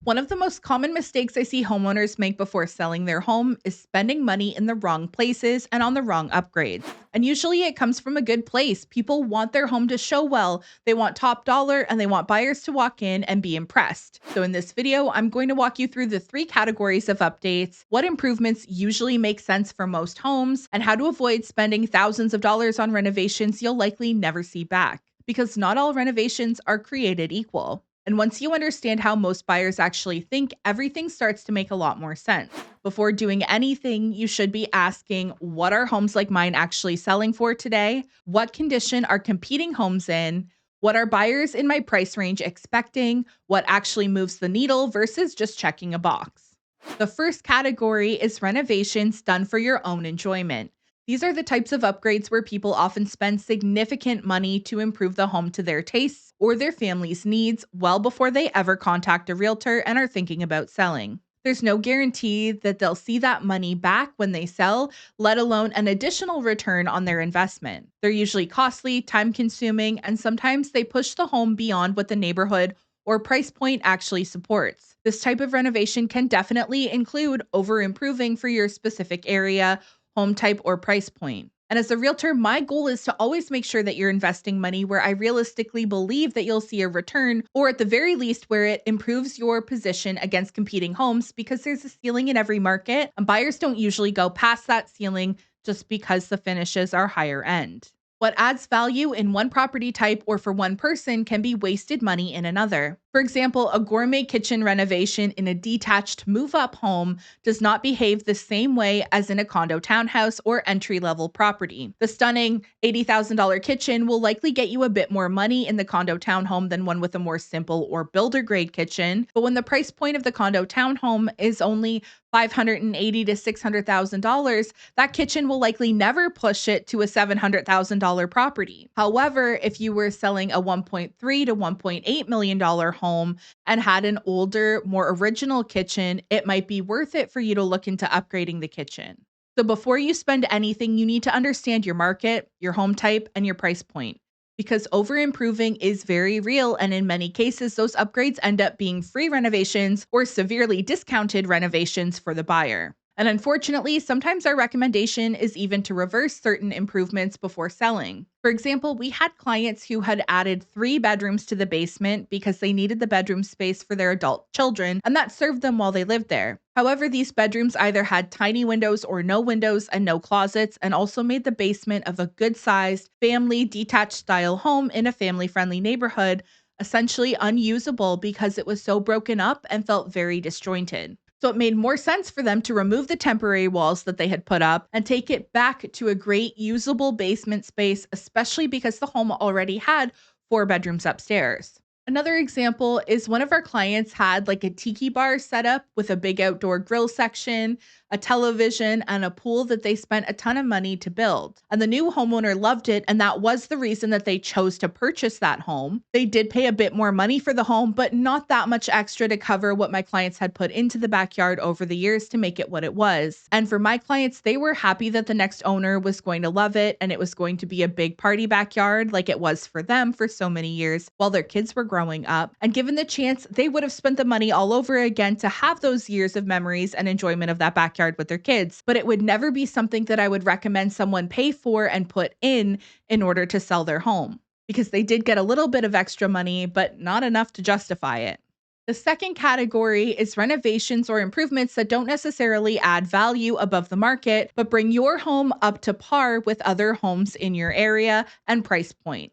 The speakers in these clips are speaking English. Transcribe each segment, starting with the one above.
One of the most common mistakes I see homeowners make before selling their home is spending money in the wrong places and on the wrong upgrades. And usually it comes from a good place. People want their home to show well, they want top dollar, and they want buyers to walk in and be impressed. So in this video, I'm going to walk you through the 3 categories of updates, what improvements usually make sense for most homes, and how to avoid spending thousands of dollars on renovations you'll likely never see back. Because not all renovations are created equal. And once you understand how most buyers actually think, everything starts to make a lot more sense. Before doing anything, you should be asking, what are homes like mine actually selling for today? What condition are competing homes in? What are buyers in my price range expecting? What actually moves the needle versus just checking a box? The first category is renovations done for your own enjoyment. These are the types of upgrades where people often spend significant money to improve the home to their tastes or their family's needs well before they ever contact a realtor and are thinking about selling. There's no guarantee that they'll see that money back when they sell, let alone an additional return on their investment. They're usually costly, time-consuming, and sometimes they push the home beyond what the neighborhood or price point actually supports. This type of renovation can definitely include over-improving for your specific area, home type, or price point. And as a realtor, my goal is to always make sure that you're investing money where I realistically believe that you'll see a return, or at the very least where it improves your position against competing homes, because there's a ceiling in every market and buyers don't usually go past that ceiling just because the finishes are higher end. What adds value in one property type or for one person can be wasted money in another. For example, a gourmet kitchen renovation in a detached move-up home does not behave the same way as in a condo townhouse or entry-level property. The stunning $80,000 kitchen will likely get you a bit more money in the condo townhome than one with a more simple or builder-grade kitchen, but when the price point of the condo townhome is only $580,000 to $600,000, that kitchen will likely never push it to a $700,000 property. However, if you were selling a $1.3 to $1.8 million home and had an older, more original kitchen, it might be worth it for you to look into upgrading the kitchen. So before you spend anything, you need to understand your market, your home type, and your price point. Because over-improving is very real, and in many cases, those upgrades end up being free renovations or severely discounted renovations for the buyer. And unfortunately, sometimes our recommendation is even to reverse certain improvements before selling. For example, we had clients who had added 3 bedrooms to the basement because they needed the bedroom space for their adult children, and that served them while they lived there. However, these bedrooms either had tiny windows or no windows and no closets, and also made the basement of a good-sized, family detached style home in a family-friendly neighborhood essentially unusable because it was so broken up and felt very disjointed. So it made more sense for them to remove the temporary walls that they had put up and take it back to a great usable basement space, especially because the home already had 4 bedrooms upstairs. Another example is one of our clients had like a tiki bar set up with a big outdoor grill section, a television, and a pool that they spent a ton of money to build. And the new homeowner loved it, and that was the reason that they chose to purchase that home. They did pay a bit more money for the home, but not that much extra to cover what my clients had put into the backyard over the years to make it what it was. And for my clients, they were happy that the next owner was going to love it, and it was going to be a big party backyard like it was for them for so many years while their kids were growing up. And given the chance, they would have spent the money all over again to have those years of memories and enjoyment of that backyard with their kids. But it would never be something that I would recommend someone pay for and put in order to sell their home, because they did get a little bit of extra money, but not enough to justify it. The second category is renovations or improvements that don't necessarily add value above the market, but bring your home up to par with other homes in your area and price point.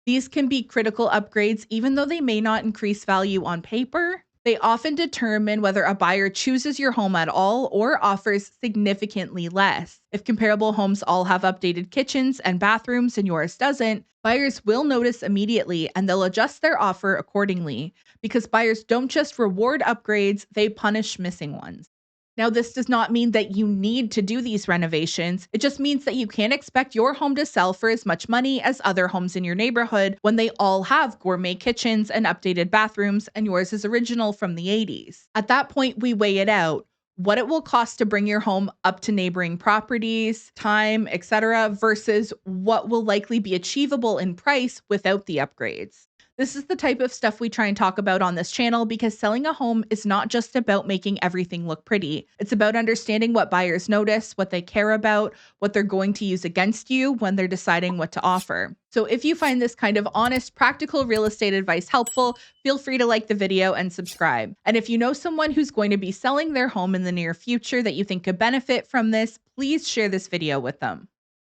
These can be critical upgrades, even though they may not increase value on paper. They often determine whether a buyer chooses your home at all or offers significantly less. If comparable homes all have updated kitchens and bathrooms and yours doesn't, buyers will notice immediately and they'll adjust their offer accordingly, because buyers don't just reward upgrades, they punish missing ones. Now, this does not mean that you need to do these renovations. It just means that you can't expect your home to sell for as much money as other homes in your neighborhood when they all have gourmet kitchens and updated bathrooms and yours is original from the 80s. At that point, we weigh it out. What it will cost to bring your home up to neighboring properties, time, etc., versus what will likely be achievable in price without the upgrades. This is the type of stuff we try and talk about on this channel because selling a home is not just about making everything look pretty. It's about understanding what buyers notice, what they care about, what they're going to use against you when they're deciding what to offer. So if you find this kind of honest, practical real estate advice helpful, feel free to like the video and subscribe. And if you know someone who's going to be selling their home in the near future that you think could benefit from this, please share this video with them.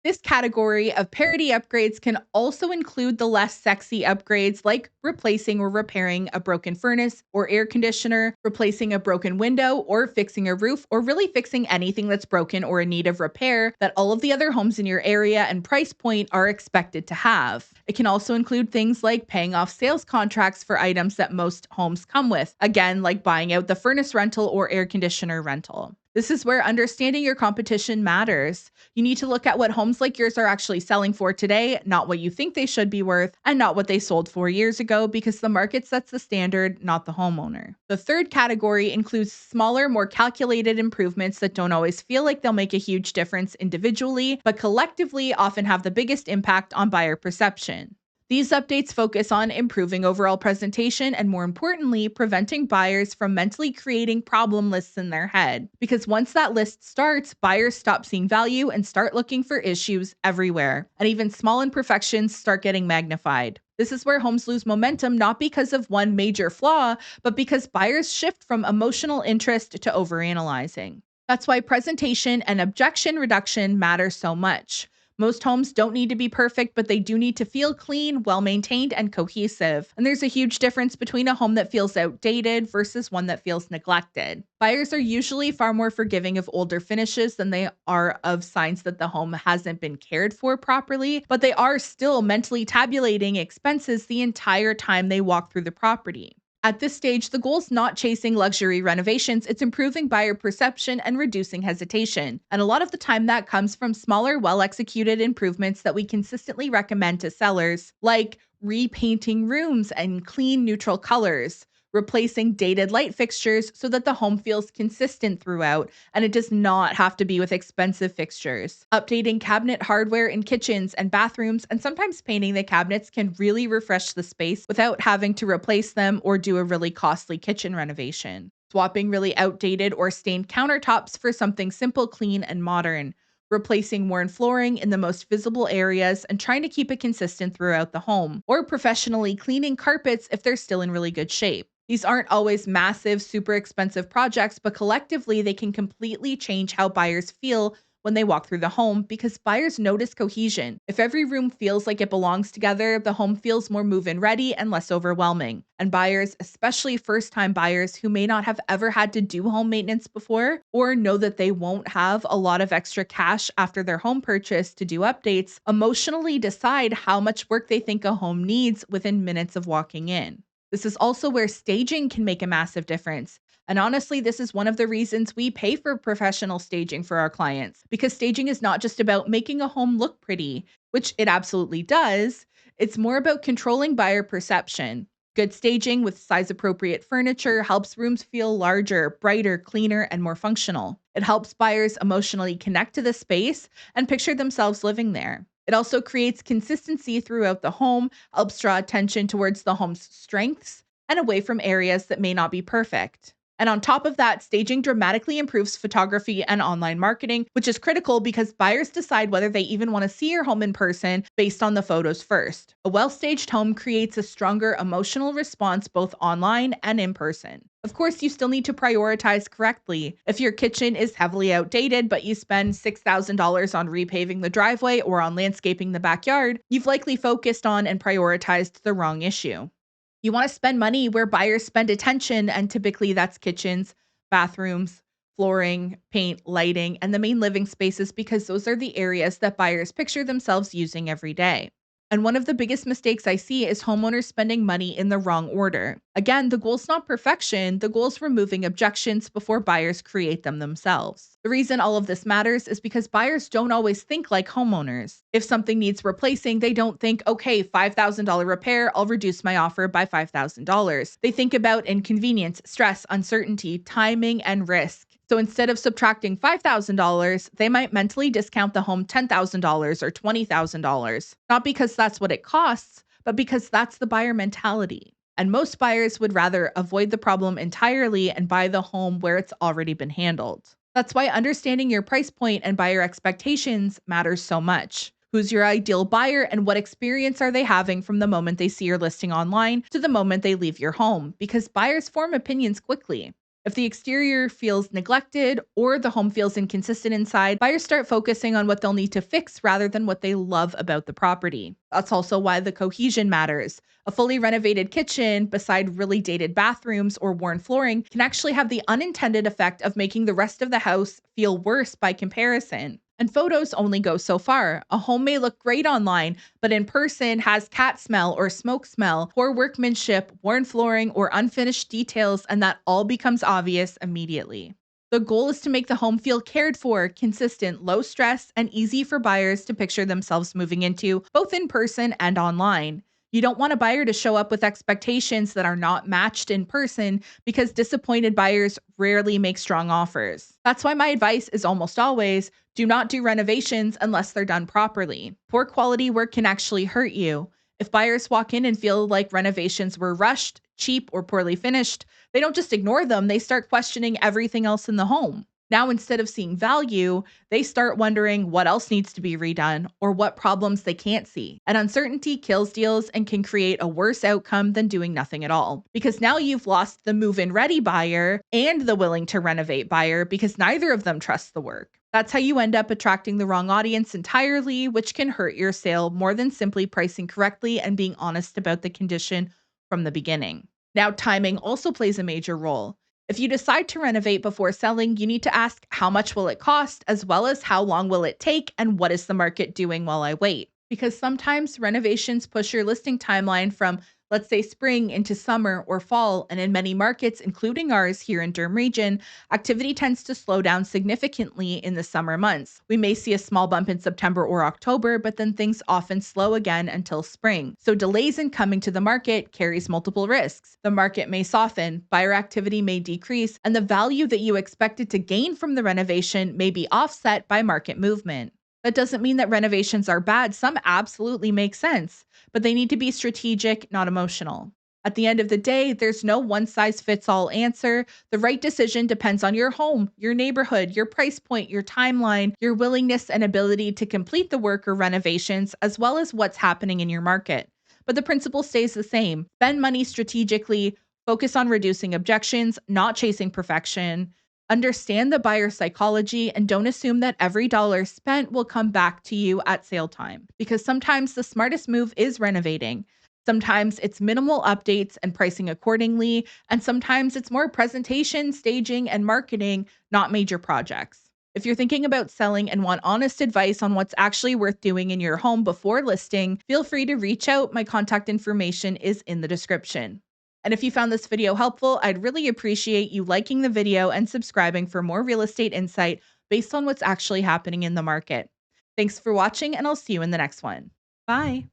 This category of parity upgrades can also include the less sexy upgrades like replacing or repairing a broken furnace or air conditioner, replacing a broken window, or fixing a roof, or really fixing anything that's broken or in need of repair that all of the other homes in your area and price point are expected to have. It can also include things like paying off sales contracts for items that most homes come with, again, like buying out the furnace rental or air conditioner rental. This is where understanding your competition matters. You need to look at what homes like yours are actually selling for today, not what you think they should be worth, and not what they sold 4 years ago, because the market sets the standard, not the homeowner. The third category includes smaller, more calculated improvements that don't always feel like they'll make a huge difference individually, but collectively often have the biggest impact on buyer perception. These updates focus on improving overall presentation and, more importantly, preventing buyers from mentally creating problem lists in their head. Because once that list starts, buyers stop seeing value and start looking for issues everywhere. And even small imperfections start getting magnified. This is where homes lose momentum, not because of one major flaw, but because buyers shift from emotional interest to overanalyzing. That's why presentation and objection reduction matter so much. Most homes don't need to be perfect, but they do need to feel clean, well-maintained, and cohesive. And there's a huge difference between a home that feels outdated versus one that feels neglected. Buyers are usually far more forgiving of older finishes than they are of signs that the home hasn't been cared for properly, but they are still mentally tabulating expenses the entire time they walk through the property. At this stage, the goal is not chasing luxury renovations, it's improving buyer perception and reducing hesitation. And a lot of the time that comes from smaller, well-executed improvements that we consistently recommend to sellers, like repainting rooms and clean, neutral colors, replacing dated light fixtures so that the home feels consistent throughout and it does not have to be with expensive fixtures. Updating cabinet hardware in kitchens and bathrooms, and sometimes painting the cabinets can really refresh the space without having to replace them or do a really costly kitchen renovation. Swapping really outdated or stained countertops for something simple, clean, and modern. Replacing worn flooring in the most visible areas and trying to keep it consistent throughout the home. Or professionally cleaning carpets if they're still in really good shape. These aren't always massive, super expensive projects, but collectively they can completely change how buyers feel when they walk through the home because buyers notice cohesion. If every room feels like it belongs together, the home feels more move-in ready and less overwhelming. And buyers, especially first-time buyers who may not have ever had to do home maintenance before or know that they won't have a lot of extra cash after their home purchase to do updates, emotionally decide how much work they think a home needs within minutes of walking in. This is also where staging can make a massive difference. And honestly, this is one of the reasons we pay for professional staging for our clients, because staging is not just about making a home look pretty, which it absolutely does. It's more about controlling buyer perception. Good staging with size-appropriate furniture helps rooms feel larger, brighter, cleaner, and more functional. It helps buyers emotionally connect to the space and picture themselves living there. It also creates consistency throughout the home, helps draw attention towards the home's strengths and away from areas that may not be perfect. And on top of that, staging dramatically improves photography and online marketing, which is critical because buyers decide whether they even want to see your home in person based on the photos first. A well-staged home creates a stronger emotional response both online and in person. Of course, you still need to prioritize correctly. If your kitchen is heavily outdated, but you spend $6,000 on repaving the driveway or on landscaping the backyard, you've likely focused on and prioritized the wrong issue. You want to spend money where buyers spend attention, and typically that's kitchens, bathrooms, flooring, paint, lighting, and the main living spaces because those are the areas that buyers picture themselves using every day. And one of the biggest mistakes I see is homeowners spending money in the wrong order. Again, the goal's not perfection, the goal's removing objections before buyers create them themselves. The reason all of this matters is because buyers don't always think like homeowners. If something needs replacing, they don't think, okay, $5,000 repair, I'll reduce my offer by $5,000. They think about inconvenience, stress, uncertainty, timing, and risk. So instead of subtracting $5,000, they might mentally discount the home $10,000 or $20,000. Not because that's what it costs, but because that's the buyer mentality. And most buyers would rather avoid the problem entirely and buy the home where it's already been handled. That's why understanding your price point and buyer expectations matters so much. Who's your ideal buyer and what experience are they having from the moment they see your listing online to the moment they leave your home? Because buyers form opinions quickly. If the exterior feels neglected or the home feels inconsistent inside, buyers start focusing on what they'll need to fix rather than what they love about the property. That's also why the cohesion matters. A fully renovated kitchen, beside really dated bathrooms or worn flooring, can actually have the unintended effect of making the rest of the house feel worse by comparison. And photos only go so far. A home may look great online, but in person has cat smell or smoke smell, poor workmanship, worn flooring, or unfinished details, and that all becomes obvious immediately. The goal is to make the home feel cared for, consistent, low stress, and easy for buyers to picture themselves moving into, both in person and online. You don't want a buyer to show up with expectations that are not matched in person because disappointed buyers rarely make strong offers. That's why my advice is almost always do not do renovations unless they're done properly. Poor quality work can actually hurt you. If buyers walk in and feel like renovations were rushed, cheap, or poorly finished, they don't just ignore them, they start questioning everything else in the home. Now, instead of seeing value, they start wondering what else needs to be redone or what problems they can't see. And uncertainty kills deals and can create a worse outcome than doing nothing at all. Because now you've lost the move-in ready buyer and the willing to renovate buyer because neither of them trusts the work. That's how you end up attracting the wrong audience entirely, which can hurt your sale more than simply pricing correctly and being honest about the condition from the beginning. Now, timing also plays a major role. If you decide to renovate before selling, you need to ask how much will it cost, as well as how long will it take and what is the market doing while I wait. Because sometimes renovations push your listing timeline from, let's say, spring into summer or fall, and in many markets, including ours here in Durham region, activity tends to slow down significantly in the summer months. We may see a small bump in September or October, but then things often slow again until spring. So delays in coming to the market carries multiple risks. The market may soften, buyer activity may decrease, and the value that you expected to gain from the renovation may be offset by market movement. That doesn't mean that renovations are bad. Some absolutely make sense, but they need to be strategic, not emotional. At the end of the day, there's no one-size-fits-all answer. The right decision depends on your home, your neighborhood, your price point, your timeline, your willingness and ability to complete the work or renovations, as well as what's happening in your market. But the principle stays the same. Spend money strategically, focus on reducing objections, not chasing perfection. Understand the buyer psychology and don't assume that every dollar spent will come back to you at sale time, because sometimes the smartest move is renovating. Sometimes it's minimal updates and pricing accordingly, and sometimes it's more presentation, staging, and marketing, not major projects. If you're thinking about selling and want honest advice on what's actually worth doing in your home before listing, feel free to reach out. My contact information is in the description. And if you found this video helpful, I'd really appreciate you liking the video and subscribing for more real estate insight based on what's actually happening in the market. Thanks for watching, and I'll see you in the next one. Bye.